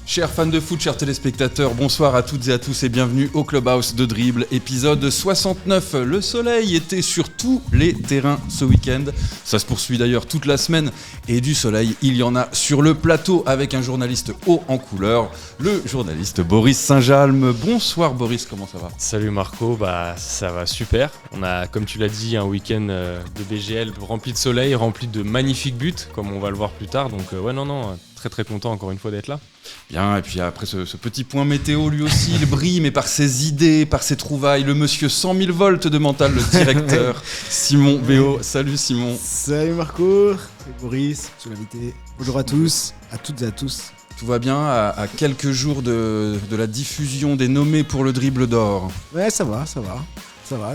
Chers fans de foot, chers téléspectateurs, bonsoir à toutes et à tous et bienvenue au Clubhouse de Dribble, épisode 69. Le soleil était sur tous les terrains ce week-end. Ça se poursuit d'ailleurs toute la semaine. Et du soleil, il y en a sur le plateau avec un journaliste haut en couleur, le journaliste Boris Saint-Jalm. Bonsoir Boris, comment ça va ? Salut Marco, ça va super. On a, comme tu l'as dit, un week-end de BGL rempli de soleil, rempli de magnifiques buts, comme on va le voir plus tard. Donc très content encore une fois d'être là. Bien, et puis après ce petit point météo, lui aussi, il brille, mais par ses idées, par ses trouvailles. Le monsieur 100 000 volts de mental, le directeur Simon Béot. Salut Simon. Salut Marco, c'est Boris, je suis l'invité. Bonjour à tous, à toutes et à tous. Tout va bien à quelques jours de la diffusion des nommés pour le dribble d'or. Ouais, ça va,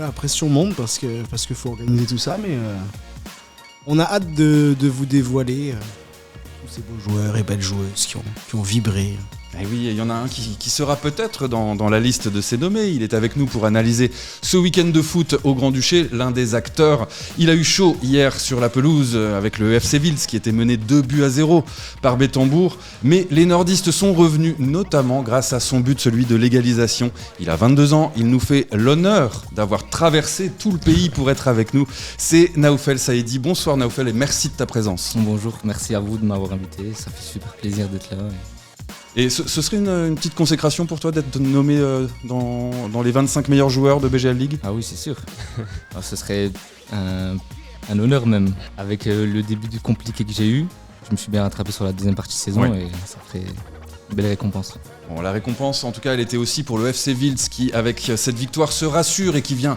la pression monte parce que faut organiser tout ça, mais on a hâte de vous dévoiler tous ces beaux joueurs et belles joueuses qui ont vibré. Et oui, il y en a un qui sera peut-être dans la liste de ces nommés. Il est avec nous pour analyser ce week-end de foot au Grand-Duché, l'un des acteurs. Il a eu chaud hier sur la pelouse avec le FC Vils qui était mené 2-0 par Bétambourg. Mais les nordistes sont revenus, notamment grâce à son but, celui de l'égalisation. Il a 22 ans, il nous fait l'honneur d'avoir traversé tout le pays pour être avec nous. C'est Naoufel Saïdi. Bonsoir Naoufel et merci de ta présence. Bonjour, merci à vous de m'avoir invité. Ça fait super plaisir d'être là. Et ce serait une petite consécration pour toi d'être nommé dans les 25 meilleurs joueurs de BGL League ? Ah oui, c'est sûr. Alors, ce serait un honneur même. Avec le début compliqué que j'ai eu, je me suis bien rattrapé sur la deuxième partie de saison et ça ferait une belle récompense. Bon, la récompense, en tout cas, elle était aussi pour le FC Vils qui, avec cette victoire, se rassure et qui vient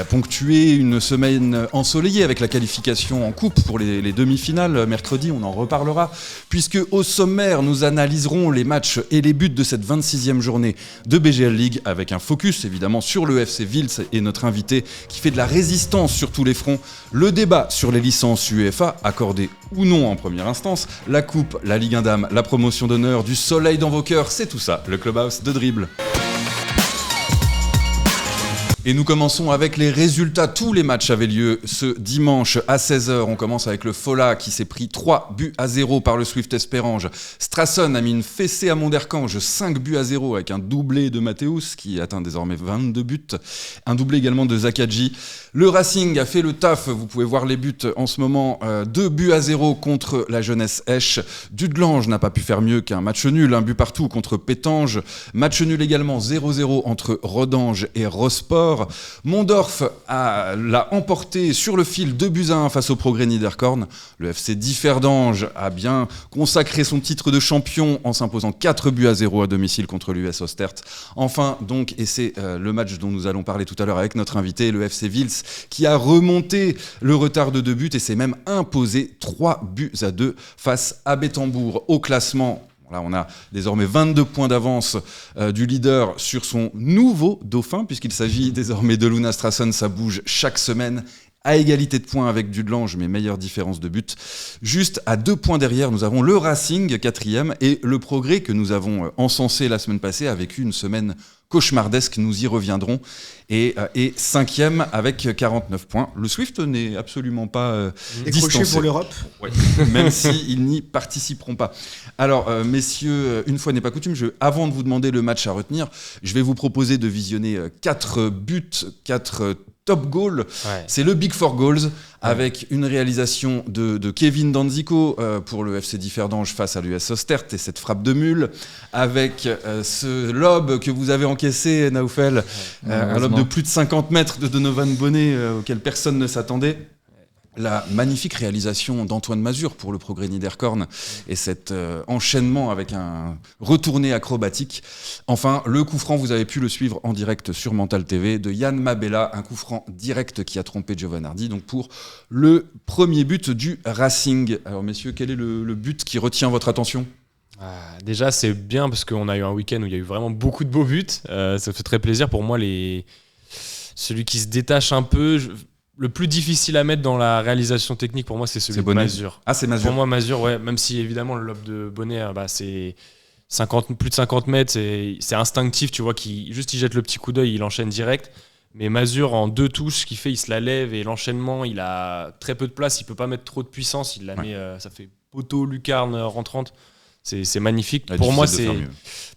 ponctuer une semaine ensoleillée avec la qualification en coupe pour les demi-finales. Mercredi, on en reparlera, puisque au sommaire, nous analyserons les matchs et les buts de cette 26e journée de BGL League avec un focus, évidemment, sur le FC Vils et notre invité qui fait de la résistance sur tous les fronts. Le débat sur les licences UEFA, accordées ou non en première instance, la coupe, la Ligue 1 Dames, la promotion d'honneur, du soleil dans vos cœurs, c'est tout ça, le Clubhouse de Dribble. Et nous commençons avec les résultats. Tous les matchs avaient lieu ce dimanche à 16h. On commence avec le Fola qui s'est pris 3-0 par le Swift Espérange. Strassen a mis une fessée à Monderkange, 5-0 avec un doublé de Mathéus qui atteint désormais 22 buts. Un doublé également de Zakadji. Le Racing a fait le taf. Vous pouvez voir les buts en ce moment. 2-0 contre la Jeunesse Esch. Dudelange n'a pas pu faire mieux qu'un match nul. Un but partout contre Pétange. Match nul également 0-0 entre Rodange et Rosport. Mondorf l'a emporté sur le fil 2-1 face au Progrès Niederkorn. Le FC Differdange a bien consacré son titre de champion en s'imposant 4-0 à domicile contre l'US Ostert. Enfin, donc, et c'est le match dont nous allons parler tout à l'heure avec notre invité, le FC Vils, qui a remonté le retard de 2 buts et s'est même imposé 3-2 face à Bétambourg au classement. Là, on a désormais 22 points d'avance du leader sur son nouveau dauphin, puisqu'il s'agit désormais de Luna Strassen. Ça bouge chaque semaine, à égalité de points avec Dudelange, mais meilleure différence de but. Juste à 2 points derrière, nous avons le Racing, 4e, et le Progrès, que nous avons encensé la semaine passée, a vécu une semaine cauchemardesque, nous y reviendrons, et 5e avec 49 points. Le Swift n'est absolument pas décroché pour l'Europe, même s'ils n'y participeront pas. Alors, messieurs, une fois n'est pas coutume, avant de vous demander le match à retenir, je vais vous proposer de visionner 4 buts, 4 top goals. Ouais. C'est le Big Four Goals avec une réalisation de Kevin Danzico pour le FC Differdange face à l'US Ostert et cette frappe de mule avec ce lob que vous avez encaissé, Naoufel, un lob de plus de 50 mètres de Donovan Bonnet auquel personne ne s'attendait. La magnifique réalisation d'Antoine Mazur pour le Progrès Niederkorn et cet enchaînement avec un retourné acrobatique. Enfin, le coup franc, vous avez pu le suivre en direct sur Mental TV de Yann Mabella, un coup franc direct qui a trompé Giovanardi, donc pour le premier but du Racing. Alors messieurs, quel est le but qui retient votre attention ? Déjà, c'est bien parce qu'on a eu un week-end où il y a eu vraiment beaucoup de beaux buts. Ça fait très plaisir pour moi. Celui qui se détache un peu... Le plus difficile à mettre dans la réalisation technique pour moi, c'est celui de Mazur. Ah, c'est Mazur. Pour moi, Mazur, ouais, même si évidemment le lob de Bonnet, c'est plus de 50 mètres, c'est instinctif, tu vois, il jette le petit coup d'œil, il enchaîne direct. Mais Mazur, en 2 touches, ce qu'il fait, il se la lève et l'enchaînement, il a très peu de place, il peut pas mettre trop de puissance, il la met, ça fait poteau, lucarne rentrante. C'est magnifique. Ah, Pour moi, difficile de faire mieux.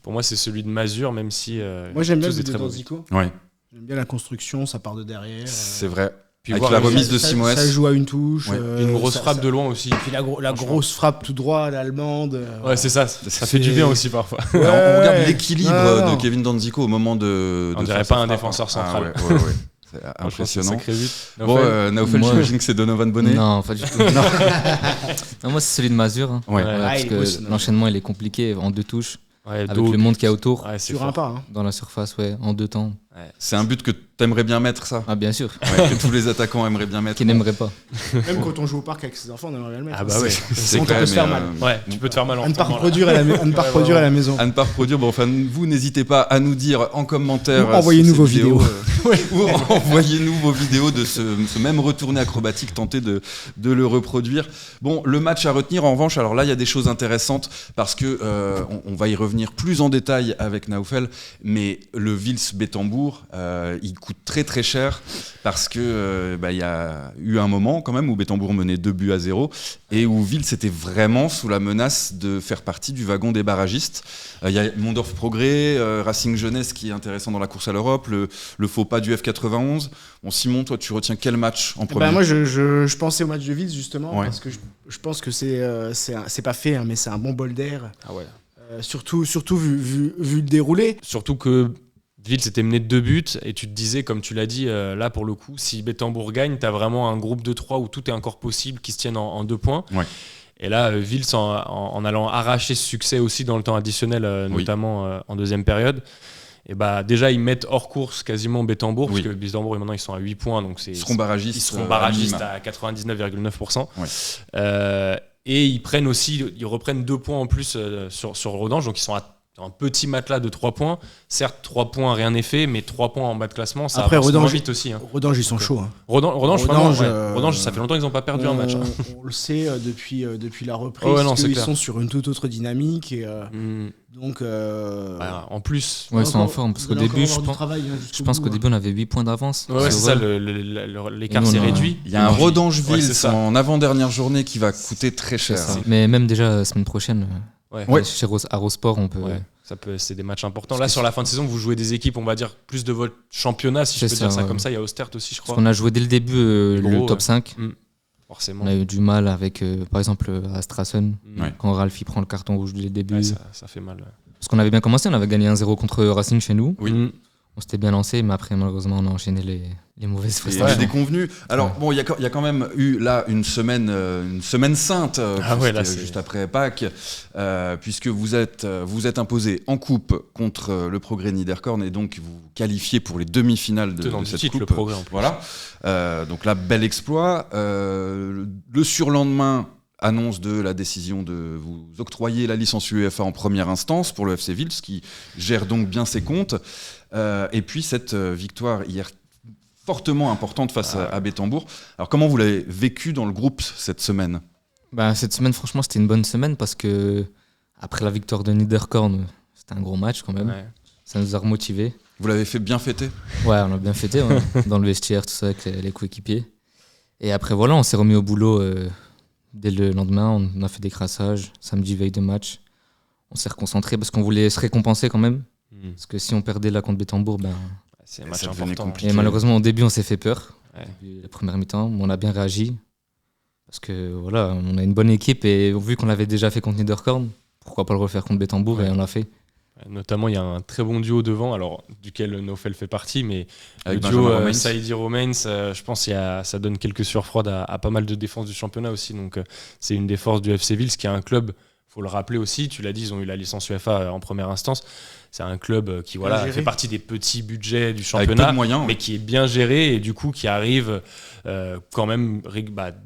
pour moi, c'est celui de Mazur, même si. Moi, j'aime bien tous le des but de très beaux buts. Zico. Ouais, J'aime bien la construction, ça part de derrière. c'est vrai. Puis Avec voir la le- remise de Ça Simoes. joue à une touche. Ouais. Une grosse frappe ça- de loin aussi. Puis la Franchement. grosse frappe tout droit, l'allemande. Ouais, c'est ça. Ça fait du bien aussi parfois. Ouais, Alors, on regarde ouais. l'équilibre Non. de Kevin Danzico au moment de. On de dirait faire pas sa un frappe, défenseur hein. central. Ah ouais. C'est Franchement, impressionnant. c'est sacré but. Bon, Naufel, Moi- j'imagine que c'est Donovan Bonnet. Non, pas du tout. Non, moi, c'est celui de Mazur. Hein. Ouais. Ouais. Voilà, Ah, parce il est que beau, ce nom. l'enchaînement, il est compliqué en 2 touches. Ouais, Avec dos, le monde qu'il y a autour, Ouais, c'est Sur un fort. pas. Hein. dans la surface, ouais, en 2 temps. C'est un but que t'aimerais bien mettre, ça. Ah, bien sûr, Ouais, que tous les attaquants aimeraient bien mettre. qui n'aimerait pas. Même quand on joue au parc avec ses enfants, on aimerait bien le mettre. Ah bah ouais. C'est On peut clair, se faire mais, mal. Ouais, tu peux te faire mal en À ne pas retournant, là. reproduire à la maison. à ne pas reproduire. Bon, enfin, vous n'hésitez pas à nous dire en commentaire. Ou envoyez-nous sur vos cette vidéos. ou envoyez-nous vos vidéos de ce même retourné acrobatique, tentez de le reproduire. Bon, le match à retenir en revanche, alors là il y a des choses intéressantes parce que on va y revenir plus en détail avec Naufel, mais le Vils-Bétambourg, il coûte très très cher parce que il y a eu un moment quand même où Bétambourg menait 2-0 et où Vils était vraiment sous la menace de faire partie du wagon des barragistes. Il y a Mondorf Progrès, Racing Jeunesse qui est intéressant dans la course à l'Europe, le faux pas du F91. Bon, Simon, toi, tu retiens quel match en premier? Moi, je pensais au match de Vils justement Ouais. parce que je pense que c'est pas fait, hein, mais c'est un bon bol d'air. Ah ouais. Surtout vu le déroulé. Surtout que Ville s'était mené de 2 buts et tu te disais, comme tu l'as dit, là pour le coup, si Bétambourg gagne, tu as vraiment un groupe de 3 où tout est encore possible, qui se tiennent en 2 points. Ouais. Et là, Vils, en allant arracher ce succès aussi dans le temps additionnel, Oui. notamment en deuxième période, et déjà ils mettent hors course quasiment Bétambourg, Oui. parce que Bétambourg maintenant ils sont à 8 points, donc Ils seront barragistes. ils seront barragistes à à 99,9%. Ouais. Et ils reprennent 2 points en plus sur Rodange, donc ils sont à un petit matelas de 3 points. Certes, 3 points, rien n'est fait, mais 3 points en bas de classement, ça Après, avance moins Rodange- vite aussi. Hein. Rodange, ils sont chauds. Hein. Rodange, Rodange, Rodange, ça fait longtemps qu'ils n'ont pas perdu un match. Hein. On le sait depuis la reprise, Oh ouais, non, parce c'est qu'ils clair. sont sur une toute autre dynamique. Et, donc, En plus, Ouais, ils sont en forme, parce qu'au début, je pense qu'au début, on avait 8 points d'avance. ouais, c'est ça, l'écart Et nous, s'est on a- réduit. Il y a un Rodange-Vils Ouais, c'est ça. en avant-dernière journée qui va coûter très cher. C'est ça. Mais même déjà, la semaine prochaine, Ouais. chez Arosport, on peut. Ouais, c'est des matchs importants. Là, sur la fin de saison, vous jouez des équipes, on va dire, plus de votre championnat, si je C'est peux dire ça, ça ouais. comme ça. Il y a Ostert aussi, je Parce crois. qu'on a joué dès le début Gros, le top ouais. 5. Forcément. On a eu du mal avec, par exemple, à Strassen, Ouais. quand Ralphie prend le carton rouge dès le début. Ouais, ça fait mal. Parce qu'on avait bien commencé, on avait gagné 1-0 contre Racing chez nous. Oui. On s'était bien lancé, mais après, malheureusement, on a enchaîné les mauvaises Et prestations. les déconvenus. Alors, Ouais. bon, il y a quand même eu là une semaine sainte, Ah ouais, là, puisque c'est- juste après Pâques, puisque vous êtes imposé en coupe contre le Progrès Niederkorn et donc vous qualifiez pour les demi-finales de Tenant du cette titre, coupe. le Progrès en plus. Voilà. Donc là, bel exploit. Le surlendemain, annonce de la décision de vous octroyer la licence UEFA en première instance pour le FC Vils, qui gère donc bien ses comptes. Et puis cette victoire hier fortement importante face à Bétambourg. Alors comment vous l'avez vécu dans le groupe cette semaine? Cette semaine, franchement, c'était une bonne semaine parce que après la victoire de Niederkorn, c'était un gros match quand même. Ouais. Ça nous a remotivés. Vous l'avez fait bien fêter? Ouais, on a bien fêté dans le vestiaire, tout ça, avec les coéquipiers. Et après, voilà, on s'est remis au boulot dès le lendemain. On a fait des crassages, samedi veille de match. On s'est reconcentré parce qu'on voulait se récompenser quand même. Parce que si on perdait là contre Bétambourg, C'est un match Ça devenait important. compliqué. et malheureusement au début on s'est fait peur. Ouais. Depuis la première mi-temps, mais on a bien réagi. Parce que voilà, on a une bonne équipe et vu qu'on l'avait déjà fait contre Niederkorn, pourquoi pas le refaire contre Bétambourg Ouais. et on l'a fait. Notamment, il y a un très bon duo devant, alors duquel Naufel fait partie, mais Avec le duo Benjamin Romains. Saïdi Romains, je pense que ça donne quelques surfroides à pas mal de défenses du championnat aussi. Donc, c'est une des forces du FC Vils, qui est un club, faut le rappeler aussi, tu l'as dit, ils ont eu la licence UEFA en première instance. C'est un club qui Bien géré. fait partie des petits budgets du Avec peu championnat, de moyens. mais qui est bien géré et du coup qui arrive quand même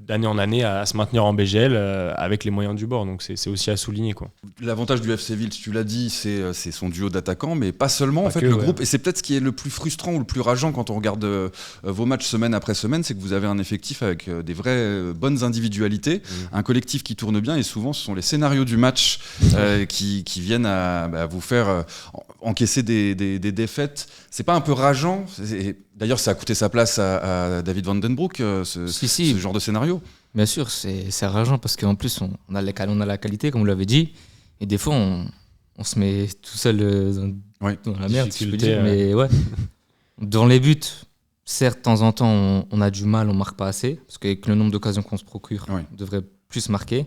d'année en année à se maintenir en BGL avec les moyens du bord. Donc c'est aussi à souligner, quoi. L'avantage du FC Vils, tu l'as dit, c'est son duo d'attaquants, mais pas seulement. Pas En fait, que, le ouais. groupe, et c'est peut-être ce qui est le plus frustrant ou le plus rageant quand on regarde vos matchs semaine après semaine, c'est que vous avez un effectif avec des vraies bonnes individualités, un collectif qui tourne bien, et souvent ce sont les scénarios du match qui viennent à vous faire encaisser des défaites. C'est pas un peu rageant? D'ailleurs, ça a coûté sa place à David Vandenbroek, ce Si. genre de scénario. Bien sûr, c'est rageant parce qu'en plus on a la qualité, comme vous l'avez dit, Et des fois, on se met tout seul dans la merde, si je peux dire. Mais ouais, dans les buts, certes, de temps en temps, on a du mal, on marque pas assez. Parce qu'avec le nombre d'occasions qu'on se procure, on devrait plus marquer.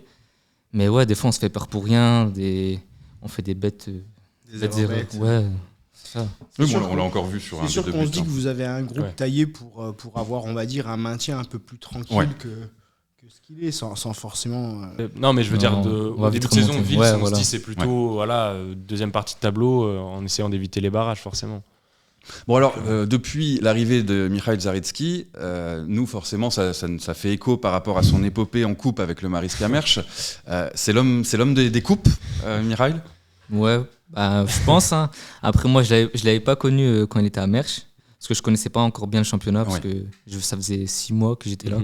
Mais ouais, des fois, on se fait peur pour rien. On fait des bêtes. Des erreurs. Ouais, c'est ça. Oui, on l'a encore vu sur un C'est sûr des qu'on buts, se dit que vous avez un groupe taillé pour avoir, on va dire, un maintien un peu plus tranquille que ce qu'il est, sans forcément... Non, mais je veux dire, au début de saison, Vils, on se dit c'est plutôt deuxième partie de tableau, en essayant d'éviter les barrages, forcément. Bon alors, depuis l'arrivée de Mikhail Zaritsky, nous forcément ça fait écho par rapport à son épopée en coupe avec le Mariska Mersch. C'est l'homme des coupes, Mikhail ? Ouais, je pense. Hein. Après moi, je l'avais pas connu quand il était à Mersch, parce que je connaissais pas encore bien le championnat, parce que ça faisait 6 mois que j'étais là.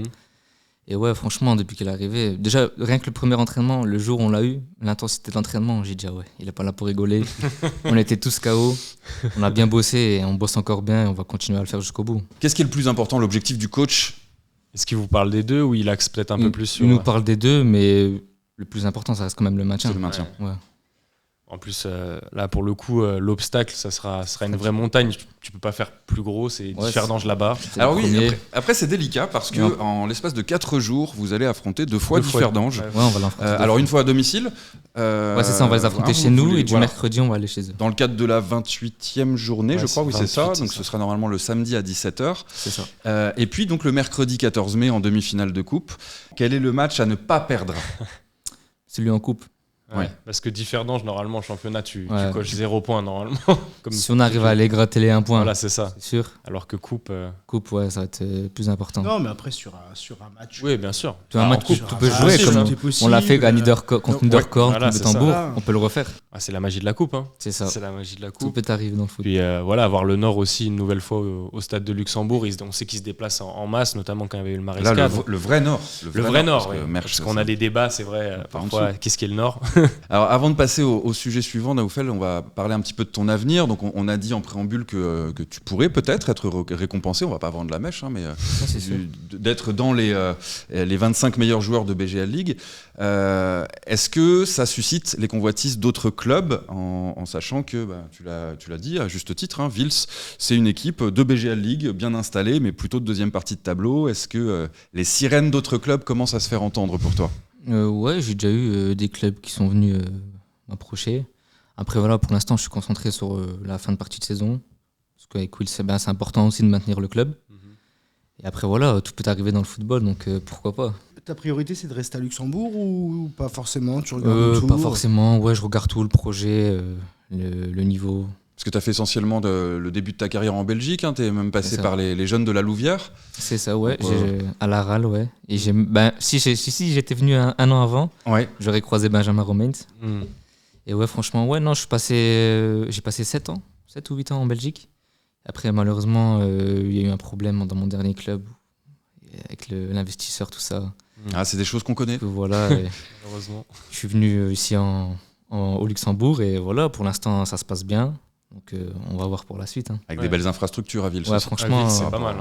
Et ouais, franchement, depuis qu'il est arrivé, déjà, rien que le premier entraînement, le jour où on l'a eu, l'intensité de l'entraînement, j'ai dit, il est pas là pour rigoler. On était tous KO, on a bien bossé et on bosse encore bien et on va continuer à le faire jusqu'au bout. Qu'est-ce qui est le plus important, l'objectif du coach ? Est-ce qu'il vous parle des deux ou il axe peut-être un peu plus sur... Il nous parle des deux, mais le plus important, ça reste quand même le maintien. C'est le maintien. Ouais. En plus, là, pour le coup, l'obstacle, ça sera une vraie montagne. Tu peux pas faire plus gros, c'est Differdange là-bas. Alors oui, après c'est délicat parce que en l'espace de 4 jours, vous allez affronter 2 fois Differdange. Ouais, on va l'affronter. Alors une fois à domicile. Ouais, c'est ça, on va les affronter chez nous et du mercredi, on va aller chez eux. Dans le cadre de la 28e journée, je crois, oui, c'est ça. Donc ce sera normalement le samedi à 17h. C'est ça. Et puis donc le mercredi 14 mai en demi-finale de coupe. Quel est le match à ne pas perdre ? Celui en coupe. Ouais. Parce que Differdange, normalement, championnat, tu coches 0 points normalement. Si on arrive à aller gratter les 1 point, voilà, c'est ça. C'est sûr. Alors que coupe, ouais, ça va être plus important. Non, mais après, sur un match. Oui, bien sûr. Un match coupe, tu peux jouer comme on l'a fait contre Niederkorn, contre Tambour, on peut le refaire. C'est la magie de la coupe. Hein. C'est ça. C'est la magie de la coupe. Tout peut arriver dans le foot. Puis avoir le Nord aussi une nouvelle fois au stade de Luxembourg. On sait qu'ils se déplacent en masse, notamment quand il y avait eu le Maresca. Là, le vrai Nord. Le vrai Nord, parce qu'on a des débats, c'est vrai, parfois, qu'est-ce qu'est le Nord ? Alors, avant de passer au sujet suivant, Naoufel, on va parler un petit peu de ton avenir. Donc, on a dit en préambule que tu pourrais peut-être être récompensé. On va pas vendre la mèche, mais d'être dans les 25 meilleurs joueurs de BGL League. Est-ce que ça suscite les convoitises d'autres clubs en sachant que, tu l'as dit à juste titre, hein, Vils, c'est une équipe de BGL League bien installée, mais plutôt de deuxième partie de tableau. Est-ce que les sirènes d'autres clubs commencent à se faire entendre pour toi ? Ouais, j'ai déjà eu des clubs qui sont venus m'approcher. Après, voilà, pour l'instant, je suis concentré sur la fin de partie de saison. Parce qu'avec Will, c'est important aussi de maintenir le club. Et après, voilà, tout peut arriver dans le football, donc pourquoi pas. Ta priorité, c'est de rester à Luxembourg ou pas forcément ? Tu regardes tout ? Pas forcément, ouais, je regarde tout, le projet, le niveau. Parce que tu as fait essentiellement le début de ta carrière en Belgique, hein, tu es même passé par les jeunes de la Louvière. C'est ça, ouais, à la RAL, ouais. Et si j'étais venu un an avant, j'aurais croisé Benjamin Romains. Et ouais, franchement, ouais, non, j'ai passé 7 ou 8 ans en Belgique. Après, malheureusement, il y a eu un problème dans mon dernier club, avec l'investisseur, tout ça. C'est des choses qu'on connaît. Voilà, heureusement. Je suis venu ici au Luxembourg et voilà, pour l'instant, ça se passe bien. Donc on va voir pour la suite. Hein. Avec des belles infrastructures à Vils. Ouais, franchement, c'est pas mal.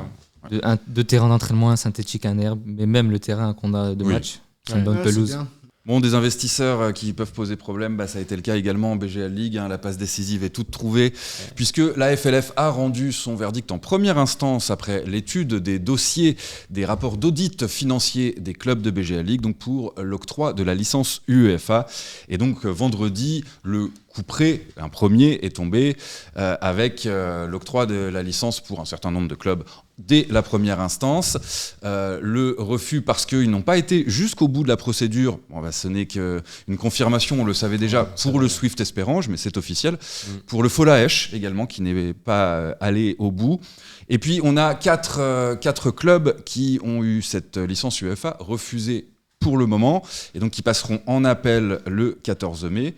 Hein. Deux terrains d'entraînement, un synthétique, un herbe, mais même le terrain qu'on a de match, c'est une bonne pelouse. Bon, des investisseurs qui peuvent poser problème, ça a été le cas également en BGL League. Hein, la passe décisive est toute trouvée, puisque la FLF a rendu son verdict en première instance après l'étude des dossiers, des rapports d'audit financier des clubs de BGL League, donc pour l'octroi de la licence UEFA. Et donc vendredi, le coup près, un premier est tombé avec l'octroi de la licence pour un certain nombre de clubs dès la première instance. Le refus parce qu'ils n'ont pas été jusqu'au bout de la procédure. Ce n'est qu'une confirmation, on le savait déjà, pour le Swift Espérange, mais c'est officiel. Pour le Fola Esch également, qui n'est pas allé au bout. Et puis on a quatre clubs qui ont eu cette licence UEFA refusée pour le moment, et donc qui passeront en appel le 14 mai.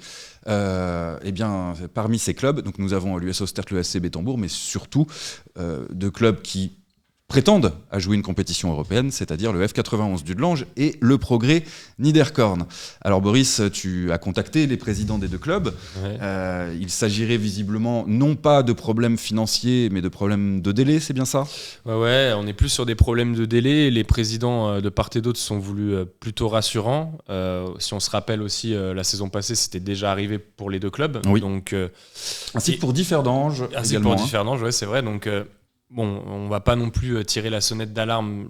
Parmi ces clubs, donc nous avons l'US Ostert, le SC Bétambourg, mais surtout 2 clubs qui prétendent à jouer une compétition européenne, c'est-à-dire le F91 Dudelange et le Progrès Niederkorn. Alors Boris, tu as contacté les présidents des deux clubs. Ouais. Il s'agirait visiblement non pas de problèmes financiers, mais de problèmes de délai, c'est bien ça ? Ouais, on est plus sur des problèmes de délai. Les présidents de part et d'autre sont voulus plutôt rassurants. Si on se rappelle aussi, la saison passée, c'était déjà arrivé pour les deux clubs. Oui. Donc, ainsi que pour Differdange ainsi que également. pour Differdange, ouais, c'est vrai. Donc, bon, on va pas non plus tirer la sonnette d'alarme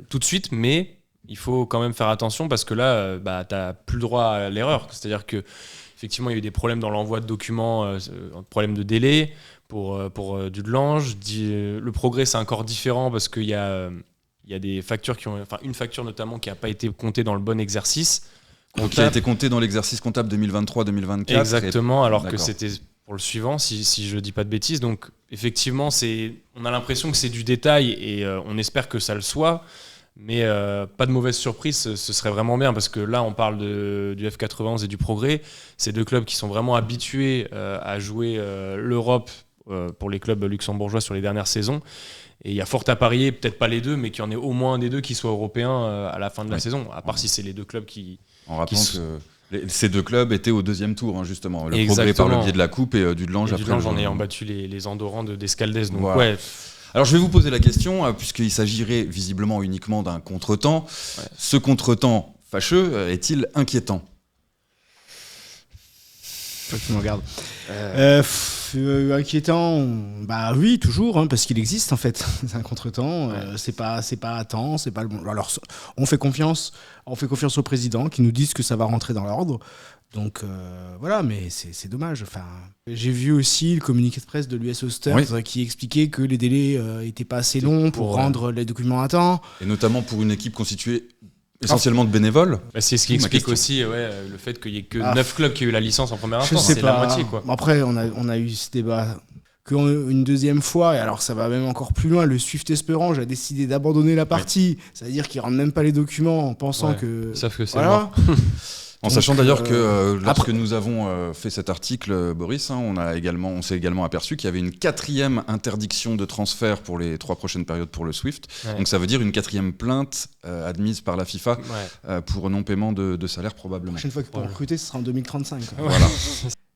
tout de suite, mais il faut quand même faire attention parce que là, t'as plus le droit à l'erreur. C'est-à-dire que effectivement, il y a eu des problèmes dans l'envoi de documents, problème de délai pour Dudelange. Le Progrès, c'est encore différent parce qu'il y a des factures une facture notamment qui n'a pas été comptée dans le bon exercice. Donc, qui a été compté dans l'exercice comptable 2023-2024. Exactement, alors que D'accord. c'était pour le suivant, si je ne dis pas de bêtises. Donc, effectivement, on a l'impression que c'est du détail et on espère que ça le soit. Mais pas de mauvaise surprise, ce serait vraiment bien parce que là, on parle du F91 et du Progrès. C'est deux clubs qui sont vraiment habitués à jouer l'Europe pour les clubs luxembourgeois sur les dernières saisons. Et il y a fort à parier, peut-être pas les deux, mais qu'il y en ait au moins un des deux qui soit européen à la fin de la saison. À part si c'est les deux clubs qui... En rappelant que ces deux clubs étaient au deuxième tour, hein, justement. Le Exactement. Progrès par le biais de la Coupe et Dudelange après. Dudelange en ayant battu les Andorrans d'Escaldes. Donc Voilà. ouais. Alors je vais vous poser la question, puisqu'il s'agirait visiblement uniquement d'un contretemps. Ouais. Ce contretemps fâcheux est-il inquiétant ? Faut que tu me regardes. Inquiétant, bah oui, toujours, hein, parce qu'il existe en fait. C'est un contretemps. C'est pas à temps, c'est pas le bon. Alors, on fait confiance au président qui nous disent que ça va rentrer dans l'ordre. Donc voilà, mais c'est dommage. Enfin, j'ai vu aussi le communiqué de presse de l'US Oster qui expliquait que les délais étaient pas assez longs pour rendre les documents à temps. Et notamment pour une équipe constituée essentiellement de bénévoles. C'est ce qui explique aussi le fait qu'il n'y ait que 9 clubs qui aient eu la licence en première Je instance. sais C'est pas. la moitié, quoi. Après, on a eu ce débat qu'une deuxième fois, et alors ça va même encore plus loin, le Swift Esperange a décidé d'abandonner la partie, c'est-à-dire qu'ils ne rendent même pas les documents en pensant que... Ils savent que c'est voilà. mort. En sachant d'ailleurs que lorsque nous avons fait cet article, Boris, on s'est également aperçu qu'il y avait une 4e interdiction de transfert pour les 3 prochaines périodes pour le Swift. Ouais. Donc ça veut dire une 4e plainte admise par la FIFA pour non-paiement de salaire probablement. La prochaine fois que pour recruter, ce sera en 2035. quoi. Voilà.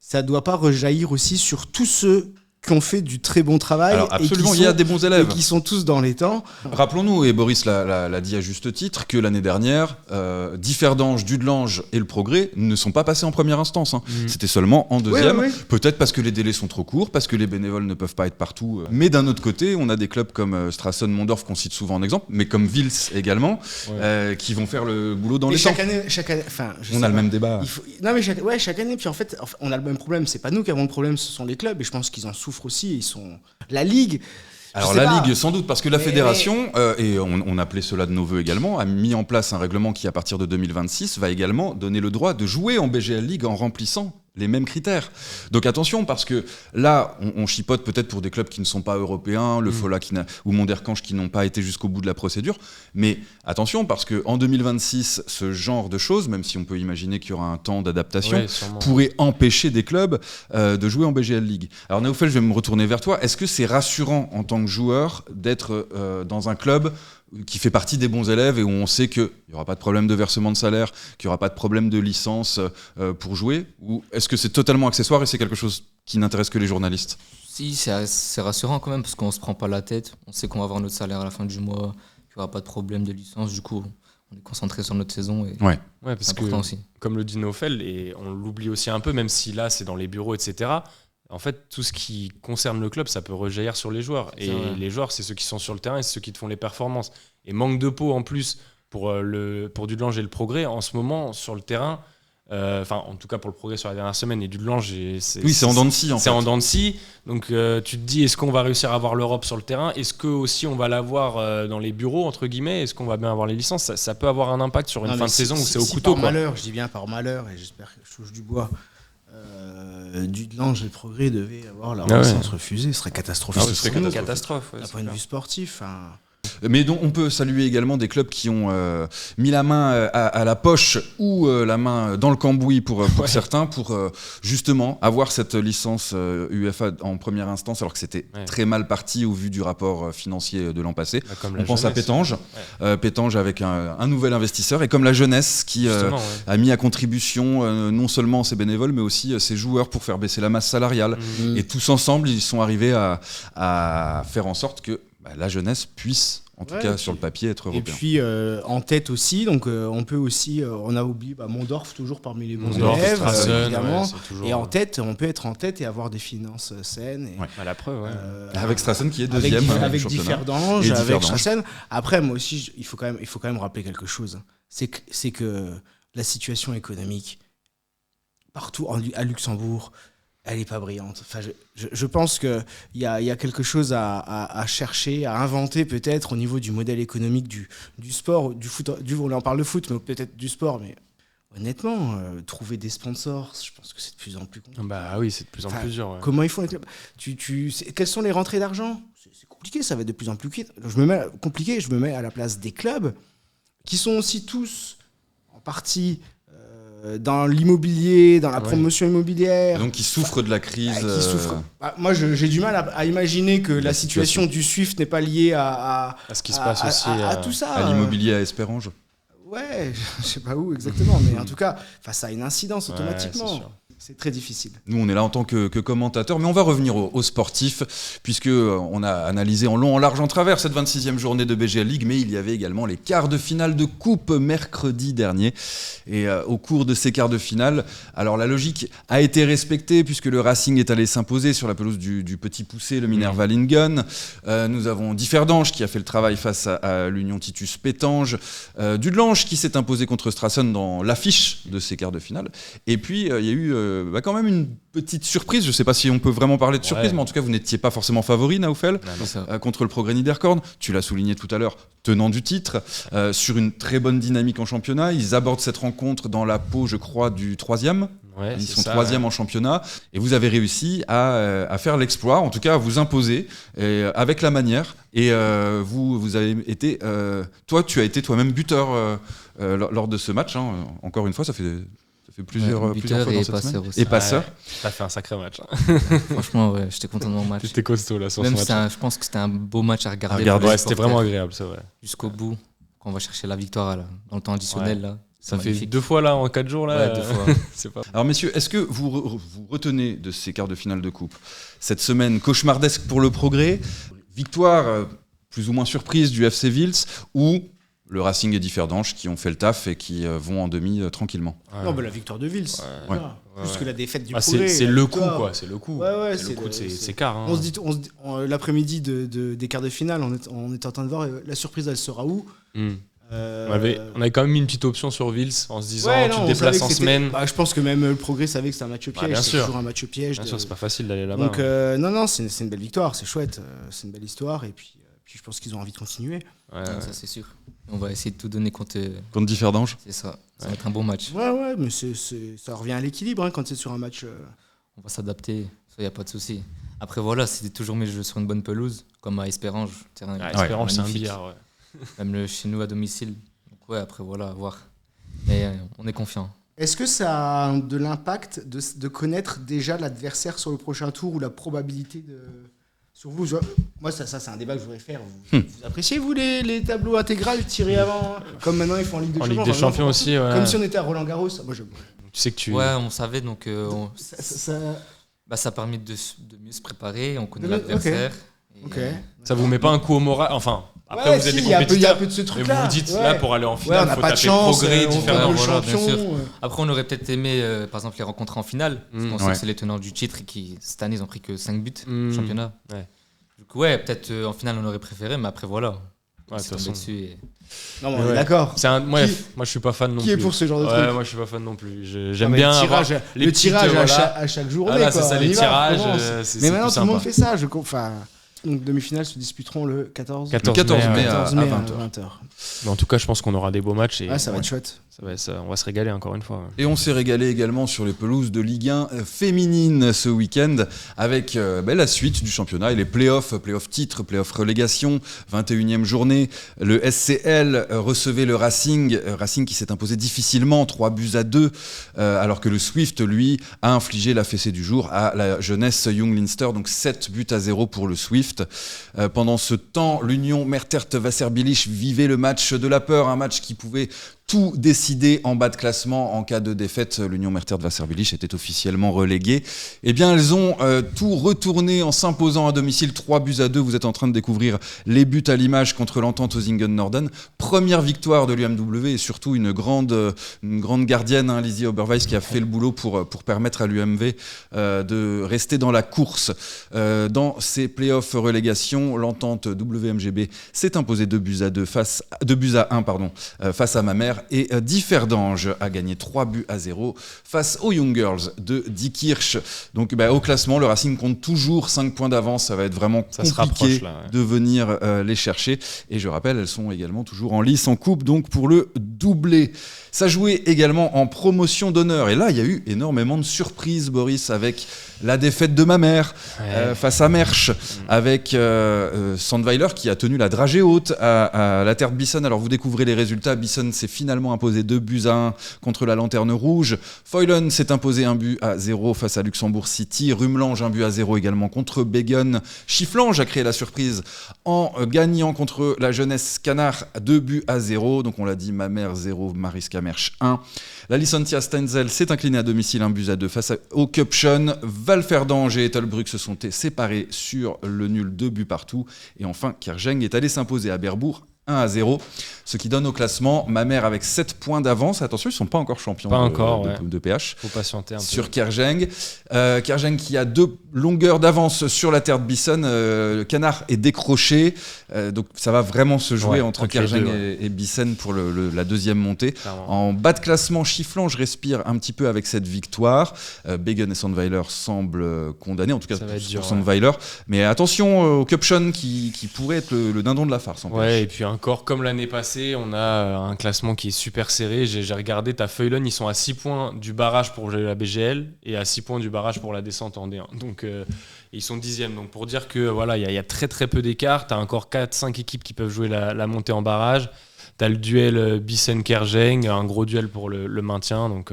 Ça ne doit pas rejaillir aussi sur tous ceux qui ont fait du très bon travail. Alors absolument, il y a des bons et élèves. qui sont tous dans les temps. Rappelons-nous, et Boris l'a dit à juste titre, que l'année dernière, Differdange, Dudelange et le Progrès ne sont pas passés en première instance. C'était seulement en deuxième. Oui. Peut-être parce que les délais sont trop courts, parce que les bénévoles ne peuvent pas être partout. Mais d'un autre côté, on a des clubs comme Strassen, Mondorf qu'on cite souvent en exemple, mais comme Vils également, qui vont faire le boulot dans les temps. Chaque année, enfin, On a le même débat. Non mais chaque année, puis en fait, on a le même problème. C'est pas nous qui avons le problème, ce sont les clubs, et je pense qu'ils en souffrent aussi. La Ligue. Alors Ligue, sans doute, parce que la fédération, et on appelait cela de nos voeux également, a mis en place un règlement qui, à partir de 2026, va également donner le droit de jouer en BGL League en remplissant les mêmes critères. Donc attention, parce que là, on chipote peut-être pour des clubs qui ne sont pas européens, le Fola ou Monderkange qui n'ont pas été jusqu'au bout de la procédure, mais attention, parce qu'en 2026, ce genre de choses, même si on peut imaginer qu'il y aura un temps d'adaptation, pourrait empêcher des clubs de jouer en BGL League. Alors Naoufel, je vais me retourner vers toi. Est-ce que c'est rassurant en tant que joueur d'être dans un club qui fait partie des bons élèves et où on sait qu'il n'y aura pas de problème de versement de salaire, qu'il n'y aura pas de problème de licence pour jouer? Ou est-ce que c'est totalement accessoire et c'est quelque chose qui n'intéresse que les journalistes? Si, c'est rassurant quand même parce qu'on ne se prend pas la tête. On sait qu'on va avoir notre salaire à la fin du mois, qu'il n'y aura pas de problème de licence. Du coup, on est concentré sur notre saison. Et ouais, parce c'est important aussi. Comme le dit Naufel, et on l'oublie aussi un peu, même si là c'est dans les bureaux, etc., en fait, tout ce qui concerne le club, ça peut rejaillir sur les joueurs. Et les joueurs, c'est ceux qui sont sur le terrain et c'est ceux qui te font les performances. Et manque de peau en plus pour Dudelange et le Progrès, en ce moment, sur le terrain, en tout cas pour le Progrès sur la dernière semaine, et Dudelange, c'est en dents de scie. C'est en dents de scie. Donc tu te dis, est-ce qu'on va réussir à avoir l'Europe sur le terrain? Est-ce que aussi on va l'avoir dans les bureaux, entre guillemets? Est-ce qu'on va bien avoir les licences? Ça peut avoir un impact sur une fin de saison où c'est au couteau. Par malheur, je dis bien par malheur, et j'espère que je touche du bois. Dudelange et le Progrès devaient avoir leur licence refusée, ce serait catastrophique. Ce serait une catastrophe. D'un point de vue sportif. Mais donc on peut saluer également des clubs qui ont mis la main à la poche ou la main dans le cambouis pour certains, pour justement avoir cette licence UEFA en première instance, alors que c'était très mal parti au vu du rapport financier de l'an passé. On pense à Pétange, Pétange avec un nouvel investisseur, et comme la jeunesse qui a mis à contribution non seulement ses bénévoles, mais aussi ses joueurs pour faire baisser la masse salariale. Et tous ensemble, ils sont arrivés à faire en sorte que la jeunesse puisse, en tout cas sur le papier, être européen. Et puis en tête aussi, donc on peut aussi, on a oublié Mondorf toujours parmi les bons élèves, évidemment. Et en tête, on peut être en tête et avoir des finances saines. Et, la preuve, avec Strassen qui est deuxième avec Differdange, avec Strassen. Après, moi aussi, il faut quand même rappeler quelque chose. C'est que la situation économique partout à Luxembourg, elle n'est pas brillante. Enfin, je pense qu'il y a quelque chose à chercher, à inventer peut-être au niveau du modèle économique du sport, du foot. On en parle de foot, mais peut-être du sport. Mais honnêtement, trouver des sponsors, je pense que c'est de plus en plus compliqué. Bah oui, c'est de plus en plus dur. Comment ils font les clubs ? Quelles sont les rentrées d'argent ? C'est compliqué, ça va être de plus en plus compliqué. Je me mets à la place des clubs qui sont aussi tous en partie dans l'immobilier, dans la promotion immobilière. Et donc qui souffrent de la crise. Moi, j'ai du mal à imaginer que la situation du SWIFT n'est pas liée à ce qui se passe aussi. À tout ça. À l'immobilier à Espérange. Ouais, je sais pas où exactement, mais en tout cas, ça a une incidence automatiquement. C'est très difficile. Nous, on est là en tant que commentateurs, mais on va revenir aux sportifs, puisque on a analysé en long, en large, en travers cette 26e journée de BGL League, mais il y avait également les quarts de finale de coupe mercredi dernier. Et au cours de ces quarts de finale, alors la logique a été respectée, puisque le Racing est allé s'imposer sur la pelouse du Petit Poucet, le Minerva Lingen. Nous avons Differdange qui a fait le travail face à l'Union Titus Pétange. Dudelange qui s'est imposé contre Strassen dans l'affiche de ces quarts de finale. Et puis, il y a eu quand même une petite surprise, je ne sais pas si on peut vraiment parler de surprise, mais en tout cas vous n'étiez pas forcément favori, Naoufel, contre le Progrès Niederkorn. Tu l'as souligné tout à l'heure, tenant du titre, sur une très bonne dynamique en championnat. Ils abordent cette rencontre dans la peau, je crois, du 3e. Ils sont 3e en championnat, et vous avez réussi à faire l'exploit, en tout cas à vous imposer avec la manière. Et vous avez été, toi tu as été toi-même buteur lors de ce match, hein. Encore une fois, ça fait plusieurs fois dans cette semaine. Aussi. Et passeur. T'as fait un sacré match. Franchement, j'étais content de mon match. J'étais costaud là sur ce match. Je pense que c'était un beau match à regarder. C'était vraiment agréable, c'est vrai. Jusqu'au bout, quand on va chercher la victoire là, dans le temps additionnel. Là, ça fait 2 fois là en 4 jours là. 2 fois. C'est pas... Alors messieurs, est-ce que vous retenez de ces quarts de finale de coupe cette semaine cauchemardesque pour le Progrès, victoire plus ou moins surprise du FC Vils, ou le Racing et Differdange qui ont fait le taf et qui vont en demi tranquillement? Non, la victoire de Vils. Plus que la défaite du Progrès. C'est le coup, quoi. C'est le coup. C'est le coup de ces quarts. Hein. On se dit, l'après-midi des quarts de finale, on est en train de voir la surprise, elle sera où. On avait quand même mis une petite option sur Vils en se disant tu te déplaces en semaine. Je pense que même le Progrès savait que c'était un match piège. Bien sûr. C'est toujours un match piège. Bien sûr, c'est pas facile d'aller là-bas. Donc non, c'est une belle victoire, c'est chouette, c'est une belle histoire, et puis je pense qu'ils ont envie de continuer. Ça c'est sûr. On va essayer de tout donner contre Differdange. C'est ça. Ça va être un bon match. Ouais, mais ça revient à l'équilibre quand c'est sur un match. On va s'adapter, ça y a pas de souci. Après voilà, c'était toujours mes jeux sur une bonne pelouse, comme à Espérange. Espérange, c'est un billard. Même chez nous à domicile. Donc après voilà, à voir. Mais on est confiant. Est-ce que ça a de l'impact de connaître déjà l'adversaire sur le prochain tour, ou la probabilité de... Sur vous, moi, ça c'est un débat que je voudrais faire. Vous appréciez, vous, les tableaux intégrales tirés avant, comme maintenant ils font en Ligue des Champions. En Ligue des Champions aussi, comme si on était à Roland-Garros. Moi, tu sais que Ouais, on savait, donc ça permet de mieux se préparer, on connaît l'adversaire. Ça vous met pas un coup au moral, enfin... Après, vous êtes des compétiteurs, il y a un peu de ce truc-là. Mais vous vous dites, là, pour aller en finale, il faut taper Progrès, Differdange. Voilà, bien sûr. Après, on aurait peut-être aimé, par exemple, les rencontrer en finale. Parce qu'on sait que c'est les tenants du titre et qui, cette année, ils ont pris que 5 buts au championnat. Donc, peut-être en finale, on aurait préféré, mais après, voilà. On s'est tombé dessus. Non, mais on est d'accord. Moi, je suis pas fan non plus. Qui est pour ce genre de truc? Moi, je suis pas fan non plus. J'aime bien le tirage à chaque journée. C'est ça, les tirages. Mais maintenant, tout le monde fait ça. Donc, demi-finales se disputeront le 14 mai à 20h. Mais en tout cas, je pense qu'on aura des beaux matchs. Et ça va être chouette. on va se régaler encore une fois. Et on s'est régalé également sur les pelouses de Ligue 1 féminine ce week-end avec la suite du championnat et les playoffs titres, playoffs relégation, 21e journée. Le SCL recevait le Racing qui s'est imposé difficilement, 3-2, alors que le Swift, lui, a infligé la fessée du jour à la jeunesse Young Leinster, donc 7-0 pour le Swift. Pendant ce temps, l'Union Mertert-Wasserbillich vivait le match de la peur, un match qui pouvait tout décider en bas de classement. En cas de défaite, l'Union Mertert-Wasserbillich était officiellement reléguée. Eh bien, elles ont tout retourné en s'imposant à domicile 3-2. Vous êtes en train de découvrir les buts à l'image contre l'Entente Osingen-Norden. Première victoire de l'UMW et surtout une grande gardienne, Lizzie Oberweis, qui a fait le boulot pour permettre à l'UMV de rester dans la course. Dans ces playoffs relégation, l'Entente WMGB s'est imposée 2-1 face à Mamers. Et Differdange a gagné 3-0 face aux Young Girls de Diekirch. Donc au classement, le Racing compte toujours 5 points d'avance. Ça va être vraiment compliqué de venir les chercher. Et je rappelle, elles sont également toujours en lice en coupe, donc pour le doublé. Ça jouait également en promotion d'honneur. Et là, il y a eu énormément de surprises, Boris, avec la défaite de Mamers face à Mersch, avec Sandweiler qui a tenu la dragée haute à la terre de Bisson. Alors vous découvrez les résultats. Bisson s'est finalement imposé 2-1 contre la Lanterne Rouge. Foylen s'est imposé 1-0 face à Luxembourg City. Rumelange 1-0 également contre Bégon. Chifflange a créé la surprise en gagnant contre la Jeunesse Canard 2-0. Donc on l'a dit, Mamers 0, Mariska Mersch 1. La Licentia Stenzel s'est inclinée à domicile 1-2 face au Cuption. Valferdange et Ettelbruck se sont séparés sur le nul 2 partout. Et enfin, Kerjeng est allé s'imposer à Berbourg 1-0, ce qui donne au classement Mamers avec 7 points d'avance. Attention, ils ne sont pas encore champions de PH. Il faut patienter un peu. Sur Kerjeng. Kerjeng qui a 2 longueurs d'avance sur la terre de Bisson. Canard est décroché. Donc ça va vraiment se jouer entre Kerjeng et Bisson pour la deuxième montée. Clairement. En bas de classement, Chifflange respire un petit peu avec cette victoire. Bégon et Sandweiler semblent condamnés, en tout cas pour Sandweiler. Mais attention au Cuption qui pourrait être le dindon de la farce. Et puis encore comme l'année passée, on a un classement qui est super serré. J'ai regardé, ta Foylen, ils sont à 6 points du barrage pour la BGL et à 6 points du barrage pour la descente en D1. Donc ils sont 10e. Donc pour dire que voilà, il y a très très peu d'écart. Tu as encore 4-5 équipes qui peuvent jouer la montée en barrage. Tu as le duel Bissen-Kerjeng, un gros duel pour le maintien. Donc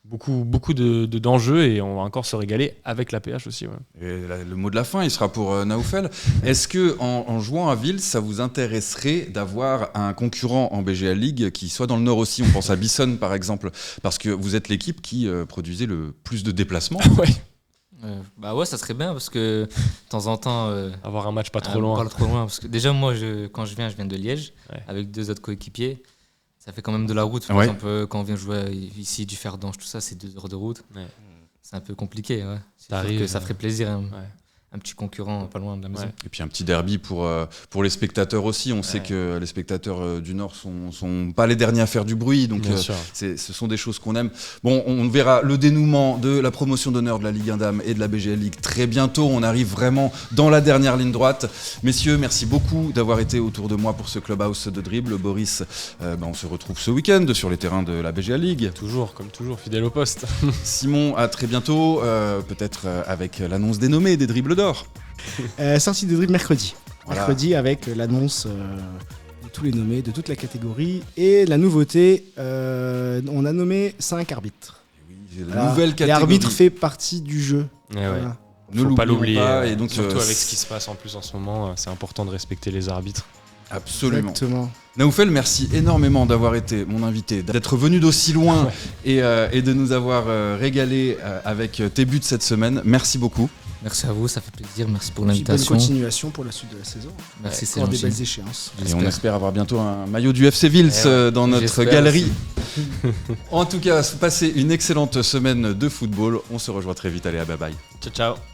beaucoup d'enjeux et on va encore se régaler avec la PH aussi. Ouais. Et le mot de la fin, il sera pour Naoufel. Est-ce que en jouant à Ville, ça vous intéresserait d'avoir un concurrent en BGA League qui soit dans le Nord aussi? On pense à Bisson par exemple, parce que vous êtes l'équipe qui produisait le plus de déplacements. Ouais, ça serait bien parce que de temps en temps avoir un match pas trop loin. Parce que déjà moi quand je viens de Liège avec 2 autres coéquipiers. Ça fait quand même de la route. Par exemple, quand on vient jouer ici du Ferdange, tout ça, c'est 2 heures de route. Ouais. C'est un peu compliqué. Ouais. Ça ferait plaisir. Un petit concurrent pas loin de la maison. Et puis un petit derby pour les spectateurs aussi. On sait que les spectateurs du Nord sont pas les derniers à faire du bruit. Donc ce sont des choses qu'on aime. Bon, on verra le dénouement de la promotion d'honneur de la Ligue 1 Dames et de la BGL League très bientôt. On arrive vraiment dans la dernière ligne droite. Messieurs, merci beaucoup d'avoir été autour de moi pour ce Clubhouse de dribble. Boris, on se retrouve ce week-end sur les terrains de la BGL League. Comme toujours, fidèle au poste. Simon, à très bientôt. Peut-être avec l'annonce dénommée des dribbles d'or. Sortie de dribble mercredi. Voilà. Mercredi avec l'annonce de tous les nommés, de toute la catégorie. Et la nouveauté, on a nommé 5 arbitres. Nouvelle catégorie. L'arbitre fait partie du jeu. Voilà. Ne faut pas l'oublier. Et donc, surtout avec ce qui se passe en plus en ce moment, c'est important de respecter les arbitres. Absolument. Exactement. Naoufel, merci énormément d'avoir été mon invité, d'être venu d'aussi loin et de nous avoir régalé avec tes buts cette semaine. Merci beaucoup. Merci à vous, ça fait plaisir. Merci pour l'invitation. Bonne continuation pour la suite de la saison. Merci, c'est des belles échéances. Et on espère avoir bientôt un maillot du FC Vils dans notre galerie. En tout cas, passez une excellente semaine de football. On se rejoint très vite. Allez, bye bye. Ciao, ciao.